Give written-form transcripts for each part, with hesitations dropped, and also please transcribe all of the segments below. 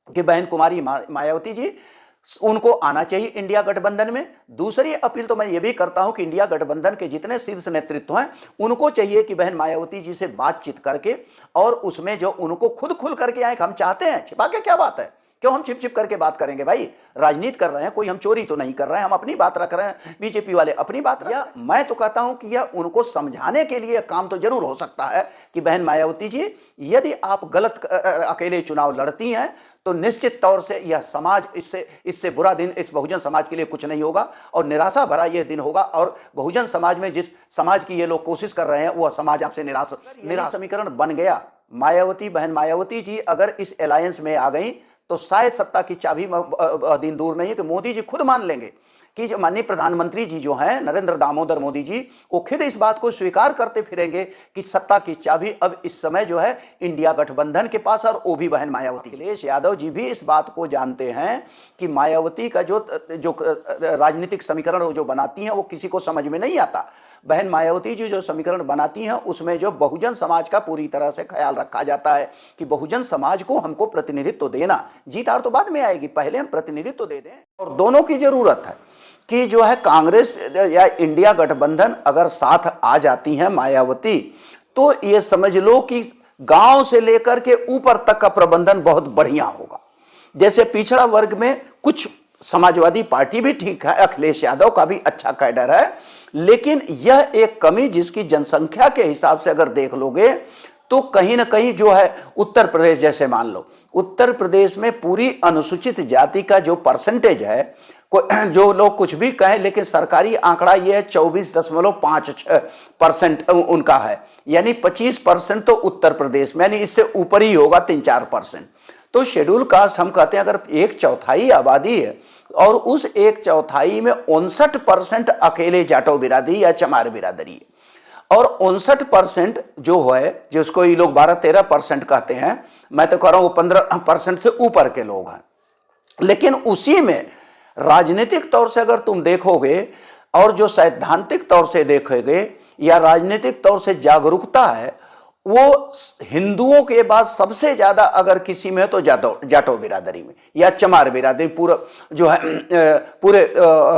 कि बहन कुमारी मायावती जी, उनको आना चाहिए इंडिया गठबंधन में। दूसरी अपील तो मैं ये भी करता हूं कि इंडिया गठबंधन के जितने शीर्ष नेतृत्व हैं उनको चाहिए कि बहन मायावती जी से बातचीत करके और उसमें जो उनको खुद खुल करके आए कि हम चाहते हैं, छिपा के क्या बात है, क्यों हम छिप छिप करके बात करेंगे भाई, राजनीति कर रहे हैं, कोई हम चोरी तो नहीं कर रहे हैं, हम अपनी बात रख रहे हैं, बीजेपी वाले अपनी बात रख रहे हैं। मैं तो कहता हूं कि यह उनको समझाने के लिए काम तो जरूर हो सकता है कि बहन मायावती जी, यदि आप गलत अकेले चुनाव लड़ती हैं तो निश्चित तौर से यह समाज, इससे बुरा दिन इस बहुजन समाज के लिए कुछ नहीं होगा और निराशा भरा यह दिन होगा। और बहुजन समाज में जिस समाज की ये लोग कोशिश कर रहे हैं वह समाज आपसे निराश समीकरण बन गया। मायावती, बहन मायावती जी अगर इस अलायंस में आ गई तो शायद सत्ता की चाबी दिन दूर नहीं है कि मोदी जी खुद मान लेंगे कि जो माननीय प्रधानमंत्री जी जो हैं नरेंद्र दामोदर मोदी जी, वो खुद इस बात को स्वीकार करते फिरेंगे कि सत्ता की चाबी अब इस समय जो है इंडिया गठबंधन के पास, और वो भी बहन मायावती। अखिलेश यादव जी भी इस बात को जानते हैं कि मायावती का जो राजनीतिक समीकरण जो बनाती हैं वो किसी को समझ में नहीं आता। बहन मायावती जी जो समीकरण बनाती हैं उसमें जो बहुजन समाज का पूरी तरह से ख्याल रखा जाता है कि बहुजन समाज को हमको प्रतिनिधित्व देना, जीत हार तो बाद में आएगी, पहले हम प्रतिनिधित्व दे दें। और दोनों की जरूरत है कि जो है कांग्रेस या इंडिया गठबंधन अगर साथ आ जाती है मायावती, तो ये समझ लो कि गांव से लेकर के ऊपर तक का प्रबंधन बहुत बढ़िया होगा। जैसे पिछड़ा वर्ग में कुछ समाजवादी पार्टी भी ठीक है, अखिलेश यादव का भी अच्छा कैडर है, लेकिन यह एक कमी जिसकी जनसंख्या के हिसाब से अगर देख लोगे तो कहीं ना कहीं जो है उत्तर प्रदेश, जैसे मान लो उत्तर प्रदेश में पूरी अनुसूचित जाति का जो परसेंटेज है, जो लोग कुछ भी कहें लेकिन सरकारी आंकड़ा ये है 24.56% उनका है, यानी 25% तो उत्तर प्रदेश में, यानी इससे ऊपर ही होगा 3-4%। तो शेड्यूल कास्ट हम कहते हैं अगर 1/4 आबादी है और उस 1/4 में 59% अकेले जाटो बिरादरी या चमार बिरादरी है, और 59% जो है जिसको ये लोग 12-13% कहते हैं, मैं तो कह रहा हूं वो 15% से ऊपर के लोग हैं। लेकिन उसी में राजनीतिक तौर से अगर तुम देखोगे और जो सैद्धांतिक तौर से देखोगे या राजनीतिक तौर से जागरूकता है, वो हिंदुओं के बाद सबसे ज्यादा अगर किसी में है तो जाटो बिरादरी में या चमार बिरादरी, पूरा जो है पूरे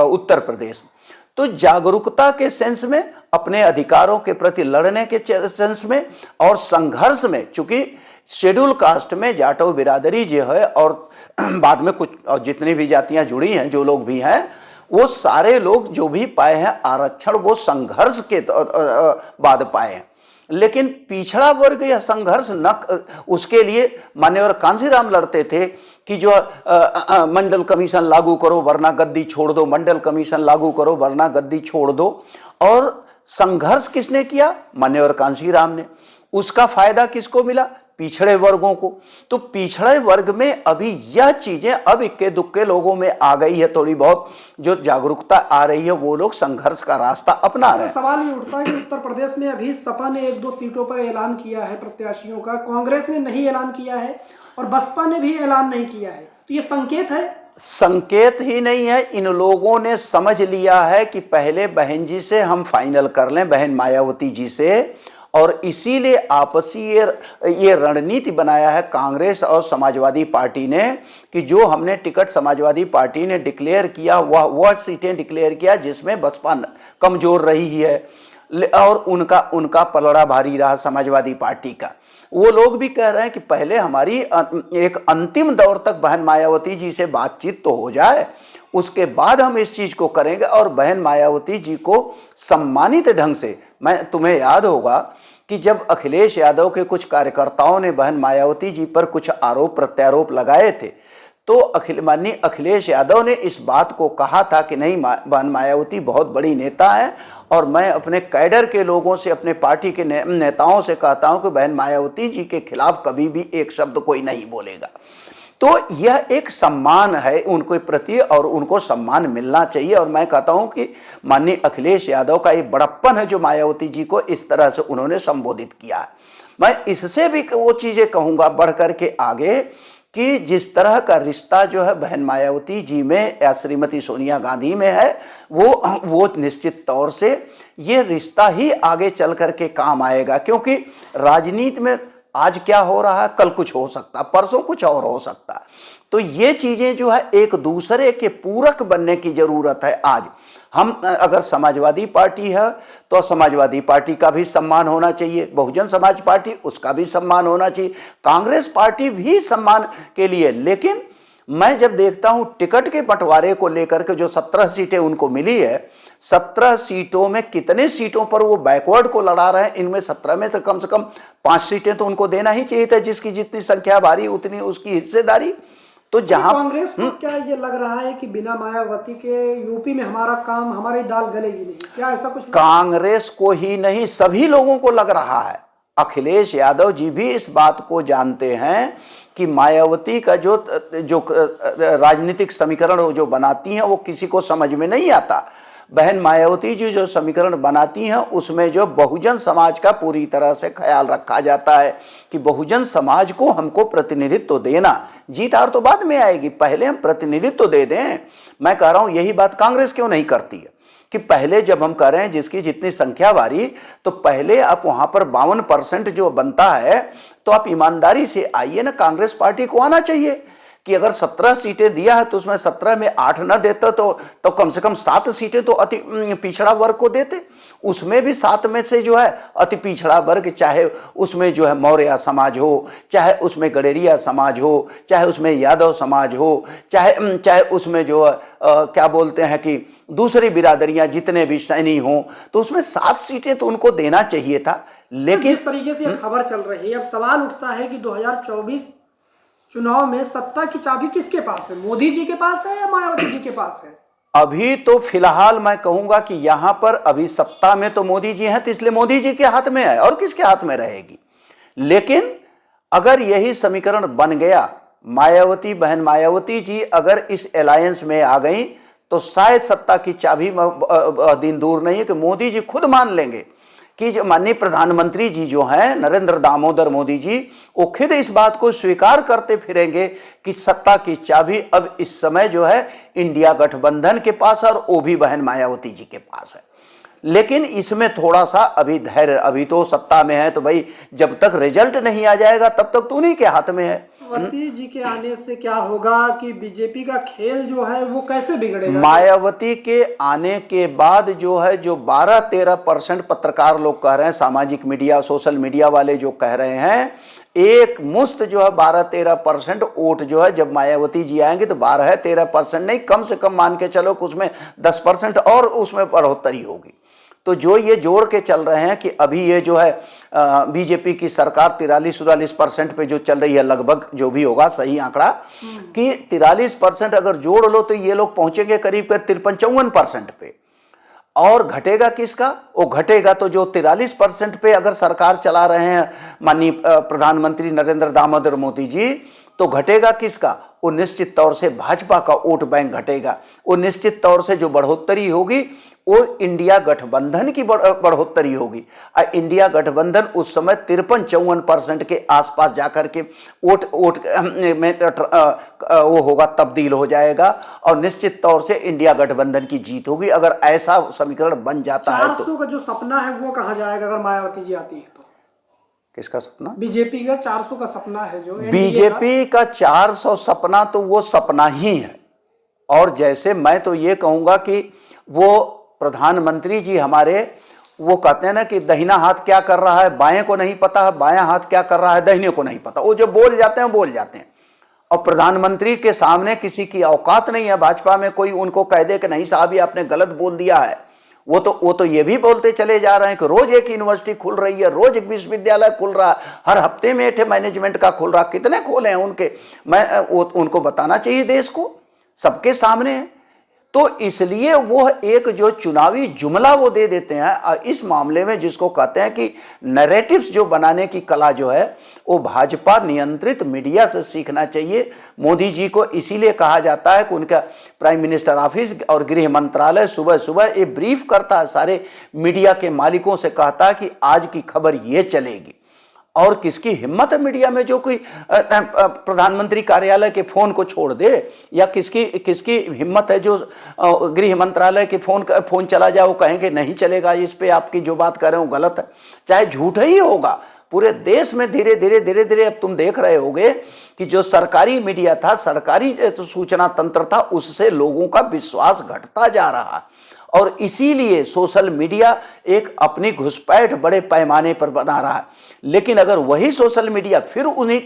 उत्तर प्रदेश में। तो जागरूकता के सेंस में, अपने अधिकारों के प्रति लड़ने के सेंस में और संघर्ष में, चूंकि शेड्यूल कास्ट में जाटो बिरादरी जो है और बाद में कुछ और जितनी भी जातियां जुड़ी हैं, जो लोग भी हैं, वो सारे लोग जो भी पाए हैं आरक्षण वो संघर्ष के बाद पाए हैं। लेकिन पिछड़ा वर्ग या संघर्ष न, उसके लिए माननीय कांशीराम लड़ते थे कि जो मंडल कमीशन लागू करो वरना गद्दी छोड़ दो, मंडल कमीशन लागू करो वरना गद्दी छोड़ दो। और संघर्ष किसने किया? माननीय कांशीराम ने। उसका फायदा किसको मिला? पिछड़े वर्गों को। तो पिछड़े वर्ग में अभी यह चीजें अब इक्के दुक्के लोगों में आ गई है, थोड़ी बहुत जो जागरूकता आ रही है, वो लोग संघर्ष का रास्ता अपना रहे हैं। सवाल ये उठता है कि उत्तर प्रदेश में अभी सपा ने 1-2 सीटों पर ऐलान किया है प्रत्याशियों का, कांग्रेस ने नहीं ऐलान किया है और बसपा ने भी ऐलान नहीं किया है, तो ये संकेत है? संकेत ही नहीं है, इन लोगों ने समझ लिया है कि पहले बहन जी से हम फाइनल कर लें, बहन मायावती जी से, और इसीलिए आपसी ये रणनीति बनाया है कांग्रेस और समाजवादी पार्टी ने कि जो हमने टिकट समाजवादी पार्टी ने डिक्लेयर किया वह सीटें डिक्लेयर किया जिसमें बसपा कमजोर रही है और उनका पलड़ा भारी रहा समाजवादी पार्टी का। वो लोग भी कह रहे हैं कि पहले हमारी एक अंतिम दौर तक बहन मायावती जी से बातचीत तो हो जाए, उसके बाद हम इस चीज को करेंगे और बहन मायावती जी को सम्मानित ढंग से। मैं तुम्हें याद होगा कि जब अखिलेश यादव के कुछ कार्यकर्ताओं ने बहन मायावती जी पर कुछ आरोप प्रत्यारोप लगाए थे, तो माननीय अखिलेश यादव ने इस बात को कहा था कि नहीं, बहन मायावती बहुत बड़ी नेता है और मैं अपने कैडर के लोगों से, अपने पार्टी के नेताओं से कहता हूं कि बहन मायावती जी के खिलाफ कभी भी एक शब्द कोई नहीं बोलेगा। तो यह एक सम्मान है उनके प्रति और उनको सम्मान मिलना चाहिए। और मैं कहता हूं कि माननीय अखिलेश यादव का एक बड़प्पन है जो मायावती जी को इस तरह से उन्होंने संबोधित किया है। मैं इससे भी वो चीजें कहूंगा बढ़ करके आगे कि जिस तरह का रिश्ता जो है बहन मायावती जी में या श्रीमती सोनिया गांधी में है, वो निश्चित तौर से ये रिश्ता ही आगे चल करके काम आएगा, क्योंकि राजनीति में आज क्या हो रहा है, कल कुछ हो सकता, परसों कुछ और हो सकता। तो ये चीजें जो है एक दूसरे के पूरक बनने की जरूरत है। आज हम अगर समाजवादी पार्टी है तो समाजवादी पार्टी का भी सम्मान होना चाहिए, बहुजन समाज पार्टी उसका भी सम्मान होना चाहिए, कांग्रेस पार्टी भी सम्मान के लिए। लेकिन मैं जब देखता हूं टिकट के बंटवारे को लेकर के जो 17 सीटें उनको मिली है, 17 सीटों में कितने सीटों पर वो बैकवर्ड को लड़ा रहे हैं, इनमें 17 में से कम 5 सीटें तो उनको देना ही चाहिए था, जिसकी जितनी संख्या भारी उतनी उसकी हिस्सेदारी। तो जहां कांग्रेस को क्या ये लग रहा है कि बिना मायावती के यूपी में हमारा काम, हमारी दाल गलेगी नहीं, क्या ऐसा कुछ? कांग्रेस को ही नहीं सभी लोगों को लग रहा है। अखिलेश यादव जी भी इस बात को जानते हैं कि मायावती का जो राजनीतिक समीकरण जो बनाती हैं वो किसी को समझ में नहीं आता। बहन मायावती जी जो समीकरण बनाती हैं उसमें जो बहुजन समाज का पूरी तरह से ख्याल रखा जाता है कि बहुजन समाज को हमको प्रतिनिधित्व देना, जीत हार तो बाद में आएगी, पहले हम प्रतिनिधित्व दे दें। मैं कह रहा हूं यही बात कांग्रेस क्यों नहीं करती है कि पहले जब हम कह रहे हैं जिसकी जितनी संख्या बारी, तो पहले आप वहां पर 52% जो बनता है तो आप ईमानदारी से आइए ना। कांग्रेस पार्टी को आना चाहिए कि अगर 17 सीटें दिया है तो उसमें 17 में 8 न देता तो कम से कम 7 सीटें तो अति पिछड़ा वर्ग को देते। उसमें भी 7 में से जो है अति पिछड़ा वर्ग, चाहे उसमें जो है मौर्य समाज हो, चाहे उसमें गडेरिया समाज हो, चाहे उसमें यादव समाज हो, चाहे उसमें जो क्या बोलते हैं कि दूसरी बिरादरियां जितने भी सैनी हो, तो उसमें 7 सीटें तो उनको देना चाहिए था। लेकिन जिस तरीके से खबर चल रही है, अब सवाल उठता है कि 2024 चुनाव में सत्ता की चाबी किसके पास है? मोदी जी के पास है या मायावती जी के पास है? अभी तो फिलहाल मैं कहूंगा कि यहां पर अभी सत्ता में तो मोदी जी हैं, तो इसलिए मोदी जी के हाथ में है, और किसके हाथ में रहेगी। लेकिन अगर यही समीकरण बन गया, मायावती बहन मायावती जी अगर इस अलायंस में आ गई, तो शायद सत्ता की चाबी दिन दूर नहीं है कि मोदी जी खुद मान लेंगे कि जो माननीय प्रधानमंत्री जी जो हैं नरेंद्र दामोदर मोदी जी, वो खुद इस बात को स्वीकार करते फिरेंगे कि सत्ता की चाबी अब इस समय जो है इंडिया गठबंधन के पास है और वो भी बहन मायावती जी के पास है। लेकिन इसमें थोड़ा सा अभी धैर्य, अभी तो सत्ता में है तो भाई जब तक रिजल्ट नहीं आ जाएगा तब तक तो उन्हीं के हाथ में है। मायावती जी के आने से क्या होगा कि बीजेपी का खेल जो है वो कैसे बिगड़ेगा? मायावती के आने के बाद जो है जो 12-13% पत्रकार लोग कह रहे हैं, सामाजिक मीडिया सोशल मीडिया वाले जो कह रहे हैं, एक मुश्त जो है 12-13% वोट जो है जब मायावती जी आएंगे तो 12-13% नहीं, कम से कम मान के चलो कि उसमें 10% और उसमें बढ़ोतरी होगी। तो जो ये जोड़ के चल रहे हैं कि अभी ये जो है बीजेपी की सरकार 43-44% पे जो चल रही है, लगभग जो भी होगा सही आंकड़ा, कि 43% अगर जोड़ लो तो ये लोग पहुंचेंगे करीब 53-54% पे। और घटेगा किसका? वो घटेगा तो जो 43% पे अगर सरकार चला रहे हैं माननीय प्रधानमंत्री नरेंद्र दामोदर मोदी जी, तो घटेगा किसका? वो निश्चित तौर से भाजपा का वोट बैंक घटेगा। वो निश्चित तौर से जो बढ़ोतरी होगी वो इंडिया गठबंधन की बढ़ोतरी होगी। इंडिया गठबंधन उस समय 53-54% के आसपास जाकर के वोट में वो होगा, तब्दील हो जाएगा और निश्चित तौर से इंडिया गठबंधन की जीत होगी। अगर ऐसा समीकरण बन जाता है तो 400 का जो सपना है वो कहाँ जाएगा अगर मायावती जी आती है तो? किसका सपना? बीजेपी का 400 का सपना है जो बीजेपी का 400 सपना तो वो सपना ही है। और जैसे मैं तो ये कहूंगा कि वो प्रधानमंत्री जी हमारे, वो कहते हैं ना कि दाहिना हाथ क्या कर रहा है बाएं को नहीं पता है, बायां हाथ क्या कर रहा है दाहिने को नहीं पता। वो जो बोल जाते हैं बोल जाते हैं, और प्रधानमंत्री के सामने किसी की औकात नहीं है भाजपा में कोई उनको कह दे कि नहीं साहब ये आपने गलत बोल दिया है। वो तो ये भी बोलते चले जा रहे हैं कि रोज एक यूनिवर्सिटी खुल रही है, रोज एक विश्वविद्यालय खुल रहा है, हर हफ्ते में एक मैनेजमेंट का खुल रहा, कितने खोले हैं उनके, उनको बताना चाहिए देश को, सबके सामने है। तो इसलिए वो एक जो चुनावी जुमला वो दे देते हैं इस मामले में, जिसको कहते हैं कि नैरेटिव्स जो बनाने की कला जो है वो भाजपा नियंत्रित मीडिया से सीखना चाहिए। मोदी जी को इसीलिए कहा जाता है कि उनका प्राइम मिनिस्टर ऑफिस और गृह मंत्रालय सुबह सुबह ये ब्रीफ करता है, सारे मीडिया के मालिकों से कहता है कि आज की खबर ये चलेगी। और किसकी हिम्मत है मीडिया में जो कोई प्रधानमंत्री कार्यालय के फोन को छोड़ दे, या किसकी हिम्मत है जो गृह मंत्रालय के फोन चला जाए वो कहेंगे नहीं चलेगा, इस पे आपकी जो बात कर रहे हो गलत है, चाहे झूठ ही होगा पूरे देश में धीरे धीरे अब तुम देख रहे होगे कि जो सरकारी मीडिया था, सरकारी सूचना तंत्र था, उससे लोगों का विश्वास घटता जा रहा है। और इसीलिए सोशल मीडिया एक अपनी घुसपैठ बड़े पैमाने पर बना रहा है। लेकिन अगर वही सोशल मीडिया फिर उन्हीं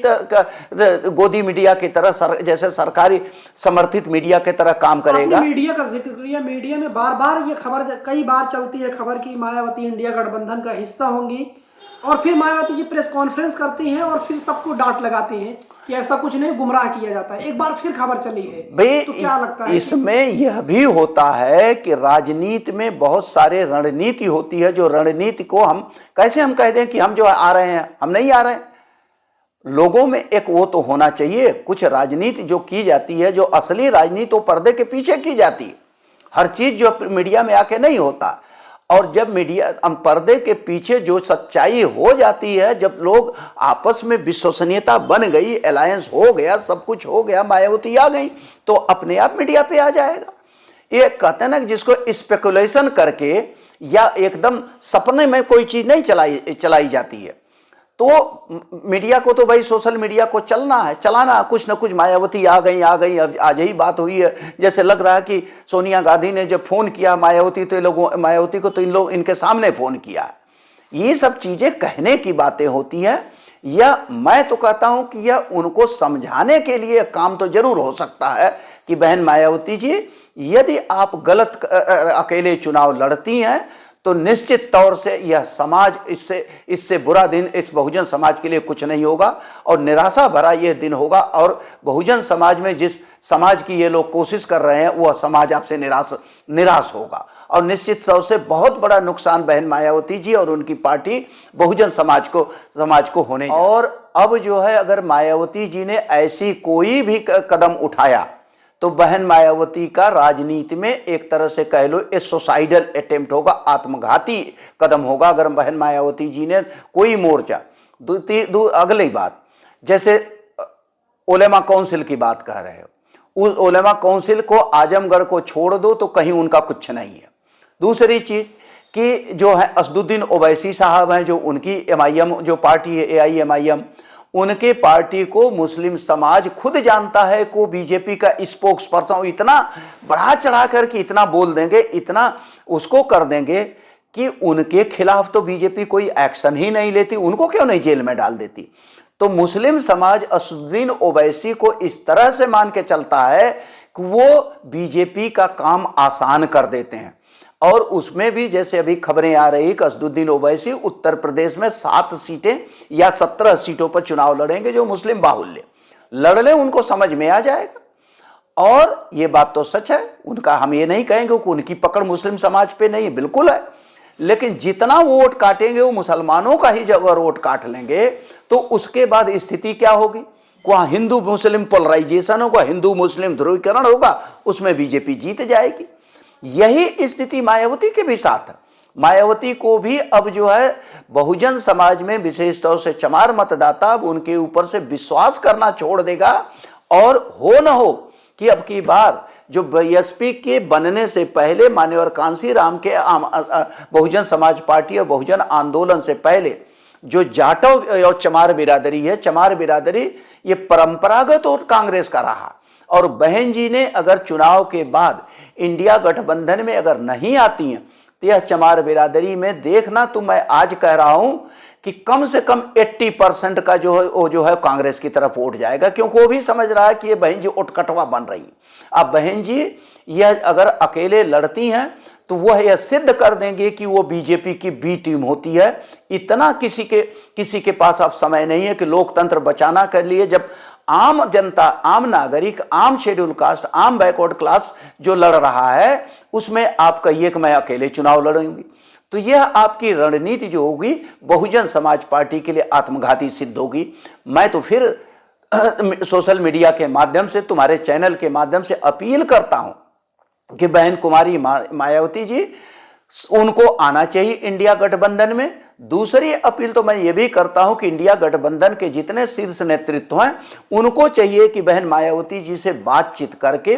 गोदी मीडिया की तरह जैसे सरकारी समर्थित मीडिया की तरह काम करेगा। मीडिया का जिक्र किया, मीडिया में बार बार ये खबर कई बार चलती है, खबर की मायावती इंडिया गठबंधन का हिस्सा होंगी, और फिर मायावती जी प्रेस कॉन्फ्रेंस करती हैं और फिर सबको डांट लगाती हैं कि ऐसा कुछ नहीं, गुमराह किया जाता है। एक बार फिर खबर चली है, तो क्या लगता है इसमें यह भी होता है कि राजनीति में बहुत सारे रणनीति होती है, जो रणनीति को हम कैसे हम कह दें कि हम जो आ रहे हैं, हम नहीं आ रहे हैं। लोगों में एक वो तो होना चाहिए, कुछ राजनीति जो की जाती है, जो असली राजनीति वो पर्दे के पीछे की जाती है। हर चीज जो मीडिया में आके नहीं होता। और जब मीडिया पर्दे के पीछे जो सच्चाई हो जाती है, जब लोग आपस में विश्वसनीयता बन गई, अलायंस हो गया, सब कुछ हो गया, मायावती आ गई, तो अपने आप मीडिया पे आ जाएगा। ये कहते हैं ना कि जिसको स्पेकुलेशन करके या एकदम सपने में कोई चीज नहीं चलाई जाती है, तो मीडिया को तो भाई सोशल मीडिया को चलाना, कुछ ना कुछ मायावती आ गई। अब आज ही बात हुई है, जैसे लग रहा है कि सोनिया गांधी ने जब फोन किया मायावती को, तो इनके सामने फोन किया। ये सब चीजें कहने की बातें होती हैं, या मैं तो कहता हूं कि यह उनको समझाने के लिए काम तो जरूर हो सकता है कि बहन मायावती जी, यदि आप गलत अकेले चुनाव लड़ती हैं तो निश्चित तौर से यह समाज इससे बुरा दिन इस बहुजन समाज के लिए कुछ नहीं होगा, और निराशा भरा यह दिन होगा। और बहुजन समाज में जिस समाज की ये लोग कोशिश कर रहे हैं, वह समाज आपसे निराश होगा, और निश्चित तौर से बहुत बड़ा नुकसान बहन मायावती जी और उनकी पार्टी बहुजन समाज को होने। और अब जो है, अगर मायावती जी ने ऐसी कोई भी कदम उठाया तो बहन मायावती का राजनीति में एक तरह से कह लो ये सुसाइडल अटेम्प्ट होगा, आत्मघाती कदम होगा। अगर बहन मायावती जी ने कोई मोर्चा अगली बात, जैसे उलेमा काउंसिल की बात कह रहे हो, उस उलेमा काउंसिल को आजमगढ़ को छोड़ दो तो कहीं उनका कुछ नहीं है। दूसरी चीज कि जो है असदुद्दीन ओवैसी साहब हैं, जो उनकी MIM जो पार्टी है AIMIM, उनके पार्टी को मुस्लिम समाज खुद जानता है को बीजेपी का स्पोक्स पर्सन इतना बढ़ा चढ़ा करके इतना बोल देंगे, इतना उसको कर देंगे कि उनके खिलाफ तो बीजेपी कोई एक्शन ही नहीं लेती, उनको क्यों नहीं जेल में डाल देती। तो मुस्लिम समाज असदुद्दीन ओवैसी को इस तरह से मान के चलता है कि वो बीजेपी का काम आसान कर देते हैं। और उसमें भी जैसे अभी खबरें आ रही कि असदुद्दीन ओवैसी उत्तर प्रदेश में 7 सीटें या 17 सीटों पर चुनाव लड़ेंगे, जो मुस्लिम बाहुल्य लड़ ले, उनको समझ में आ जाएगा। और ये बात तो सच है, उनका हम ये नहीं कहेंगे कि उनकी पकड़ मुस्लिम समाज पे नहीं, बिल्कुल है, लेकिन जितना वोट काटेंगे वो मुसलमानों का ही जब वोट काट लेंगे तो उसके बाद स्थिति क्या होगी, वहां हिंदू मुस्लिम पोलराइजेशन होगा, हिंदू मुस्लिम ध्रुवीकरण होगा, उसमें बीजेपी जीत जाएगी। यही स्थिति मायावती के भी साथ है। मायावती को भी अब जो है बहुजन समाज में विशेष तौर से चमार मतदाता अब उनके ऊपर से विश्वास करना छोड़ देगा, और हो न हो कि अब की बार जो BSP के बनने से पहले मान्यवर कांसी राम के बहुजन समाज पार्टी और बहुजन आंदोलन से पहले जो जाटव और चमार बिरादरी है, चमार बिरादरी ये परंपरागत और कांग्रेस का रहा। और बहन जी ने अगर चुनाव के बाद इंडिया गठबंधन में अगर नहीं आती हैं तो यह चमार बिरादरी में देखना, तो मैं आज कह रहा हूं कि कम से कम 80% का जो है कांग्रेस की तरफ वोट जाएगा, क्योंकि वो भी समझ रहा है कि ये बहन जी उठकटवा बन रही है। अब बहन जी यह अगर अकेले लड़ती हैं तो वह यह सिद्ध कर देंगे कि वो बीजेपी की बी टीम होती है। इतना किसी के पास अब समय नहीं है कि लोकतंत्र बचाना के लिए, जब आम जनता, आम नागरिक, आम शेड्यूल कास्ट, आम बैकवर्ड क्लास जो लड़ रहा है, उसमें आप कहिए कि मैं अकेले चुनाव लड़ूंगी, तो यह आपकी रणनीति जो होगी बहुजन समाज पार्टी के लिए आत्मघाती सिद्ध होगी। मैं तो फिर सोशल मीडिया के माध्यम से, तुम्हारे चैनल के माध्यम से अपील करता हूं कि बहन कुमारी मायावती जी, उनको आना चाहिए इंडिया गठबंधन में। दूसरी अपील तो मैं ये भी करता हूं कि इंडिया गठबंधन के जितने शीर्ष नेतृत्व हैं उनको चाहिए कि बहन मायावती जी से बातचीत करके,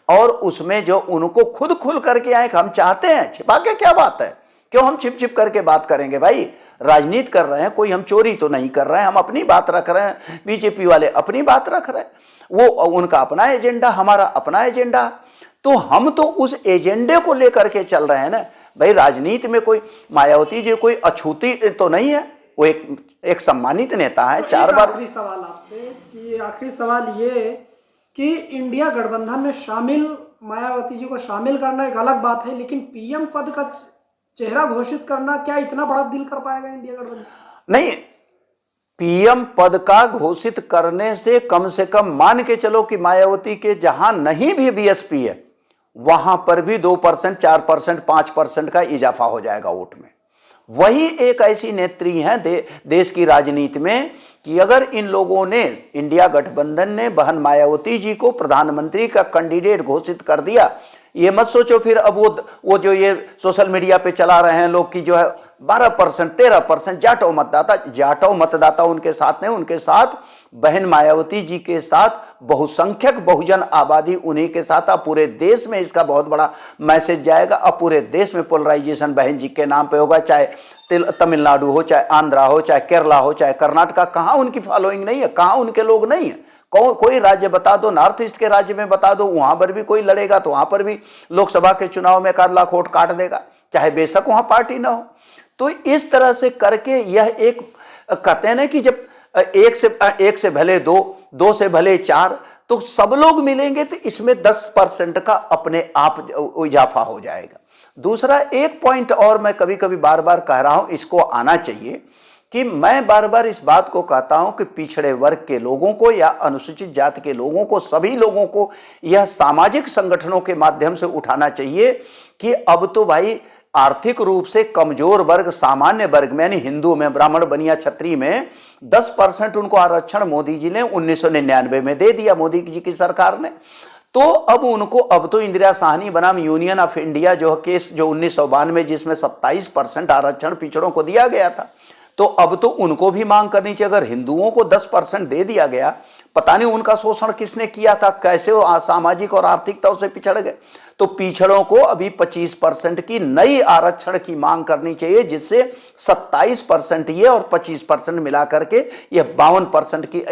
और उसमें जो उनको खुद खुल करके आए कि हम चाहते हैं, छिपा के क्या बात है, क्यों हम छिप छिप करके बात करेंगे भाई? राजनीति कर रहे हैं, कोई हम चोरी तो नहीं कर रहे हैं, हम अपनी बात रख रहे हैं, बीजेपी वाले अपनी बात रख रहे हैं, वो उनका अपना एजेंडा, हमारा अपना एजेंडा। तो हम तो उस एजेंडे को लेकर के चल रहे हैं ना भाई। राजनीति में कोई मायावती जी कोई अछूती तो नहीं है, वो एक सम्मानित नेता है। तो 4 बार। आखिरी सवाल आपसे कि आखिरी सवाल ये कि इंडिया गठबंधन में शामिल मायावती जी को शामिल करना एक अलग बात है, लेकिन पीएम पद का चेहरा घोषित करना क्या इतना बड़ा डील कर पाएगा इंडिया गठबंधन? नहीं, पीएम पद का घोषित करने से कम मान के चलो कि मायावती के जहां नहीं भी बीएसपी है वहां पर भी 2%, 4%, 5% का इजाफा हो जाएगा वोट में। वही एक ऐसी नेत्री है देश की राजनीति में कि अगर इन लोगों ने, इंडिया गठबंधन ने बहन मायावती जी को प्रधानमंत्री का कैंडिडेट घोषित कर दिया, ये मत सोचो फिर अब वो जो ये सोशल मीडिया पे चला रहे हैं लोग की जो है 12%, 13% जाटो मतदाता उनके साथ नहीं, उनके साथ बहन मायावती जी के साथ बहुसंख्यक बहुजन आबादी उन्हीं के साथ। अब पूरे देश में इसका बहुत बड़ा मैसेज जाएगा। अब पूरे देश में पोलराइजेशन बहन जी के नाम पे होगा, चाहे तमिलनाडु हो, चाहे आंध्रा हो, चाहे केरला हो, चाहे कर्नाटका। कहाँ उनकी फॉलोइंग नहीं है, कहाँ उनके लोग नहीं है? कोई राज्य बता दो, नॉर्थ ईस्ट के राज्य में बता दो, वहां पर भी कोई लड़ेगा तो वहां पर भी लोकसभा के चुनाव में 1 लाख वोट काट देगा, चाहे बेशक वहां पार्टी ना हो। तो इस तरह से करके यह एक कहते हैं ना कि जब एक से भले 2 से भले 4, तो सब लोग मिलेंगे तो इसमें 10% का अपने आप इजाफा हो जाएगा। दूसरा एक पॉइंट और मैं कभी कभी बार बार कह रहा हूं, इसको आना चाहिए कि मैं बार बार इस बात को कहता हूं कि पिछड़े वर्ग के लोगों को या अनुसूचित जाति के लोगों को, सभी लोगों को यह सामाजिक संगठनों के माध्यम से उठाना चाहिए कि अब तो भाई आर्थिक रूप से कमजोर वर्ग, सामान्य वर्ग में, यानी हिंदू में, ब्राह्मण, बनिया, क्षत्रिय में 10% उनको आरक्षण मोदी जी ने 1999 में दे दिया, मोदी जी की सरकार ने। तो अब तो इंदिरा साहनी बनाम यूनियन ऑफ इंडिया जो केस जो 1992 जिसमें 27% आरक्षण पिछड़ों को दिया गया था, तो अब तो उनको भी मांग करनी चाहिए। अगर हिंदुओं को 10% दे दिया गया, पता नहीं उनका शोषण किसने किया था, कैसे वो सामाजिक और आर्थिक तौर से पिछड़ गए, तो पिछड़ों को अभी 25% की नई आरक्षण की मांग करनी चाहिए, जिससे 27% ये और 25% मिला करके यह 52% की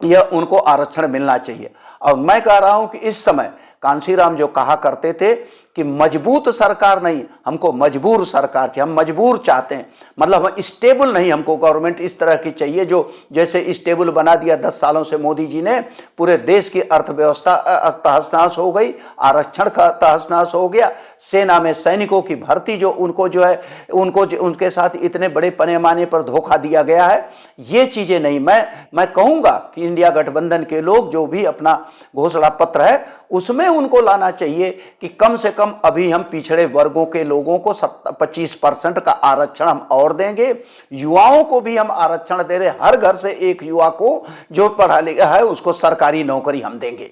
यह उनको आरक्षण मिलना चाहिए। और मैं कह रहा हूं कि इस समय कांशीराम जो कहा करते थे कि मजबूत सरकार नहीं, हमको मजबूर सरकार चाहिए, हम मजबूर चाहते हैं, मतलब हम स्टेबल नहीं, हमको गवर्नमेंट इस तरह की चाहिए जो जैसे स्टेबल बना दिया 10 सालों से मोदी जी ने। पूरे देश की अर्थव्यवस्था तहस-नहस हो गई, आरक्षण का तहस-नहस हो गया, सेना में सैनिकों की भर्ती जो उनको जो है उनके साथ इतने बड़े पैमाने पर धोखा दिया गया है, ये चीजें नहीं। मैं कहूंगा कि इंडिया गठबंधन के लोग जो भी अपना घोषणा पत्र है उसमें उनको लाना चाहिए कि कम से कम अभी हम पिछड़े वर्गों के लोगों को 25% का आरक्षण हम और देंगे, युवाओं को भी हम आरक्षण दे रहे, हर घर से एक युवा को जो पढ़ा लिखा है उसको सरकारी नौकरी हम देंगे।